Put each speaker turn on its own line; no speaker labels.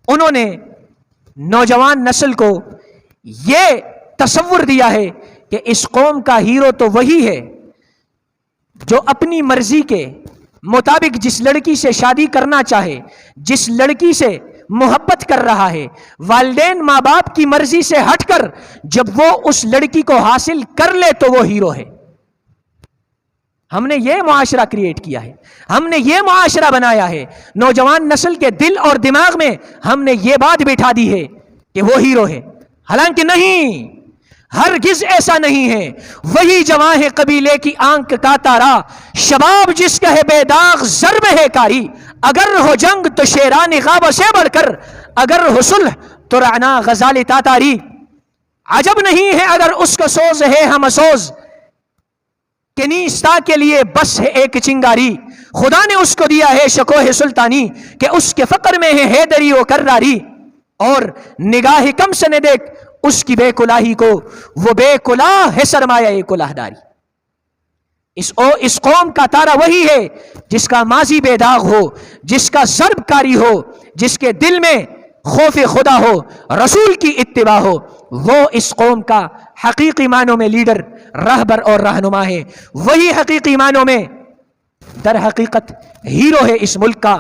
انہوں نے نوجوان نسل کو یہ تصور دیا ہے کہ اس قوم کا ہیرو تو وہی ہے جو اپنی مرضی کے مطابق جس لڑکی سے شادی کرنا چاہے، جس لڑکی سے محبت کر رہا ہے، والدین ماں باپ کی مرضی سے ہٹ کر جب وہ اس لڑکی کو حاصل کر لے تو وہ ہیرو ہے۔ ہم نے یہ معاشرہ کریٹ کیا ہے، ہم نے یہ معاشرہ بنایا ہے، نوجوان نسل کے دل اور دماغ میں ہم نے یہ بات بٹھا دی ہے کہ وہ ہیرو ہے، حالانکہ نہیں، ہرگز ایسا نہیں ہے۔ وہی جواں ہے قبیلے کی آنکھ کا تارا، شباب جس کا ہے بے داغ ضرب ہے کاری، اگر ہو جنگ تو شیران غاب سے بڑھ کر، اگر ہو صلح تو رعنا غزال تاتاری۔ عجب نہیں ہے اگر اس کا سوز ہے ہم سوز، کہ نیستا کے لیے بس ہے ایک چنگاری، خدا نے اس کو دیا ہے شکوہ سلطانی، کہ اس کے فقر میں ہے حیدری و کراری، اور نگاہ کم سے نہ دیکھ اس کی بے کلاہی کو، وہ بے کلاہ ہے سرمایہ کلاہ داری۔ اس قوم کا تارا وہی ہے جس کا ماضی بے داغ ہو، جس کا ضرب کاری ہو، جس کے دل میں خوف خدا ہو، رسول کی اتباع ہو، وہ اس قوم کا حقیقی معنوں میں لیڈر، رہبر اور رہنما ہے۔ وہی حقیقی معنوں میں در حقیقت ہیرو ہے اس ملک کا۔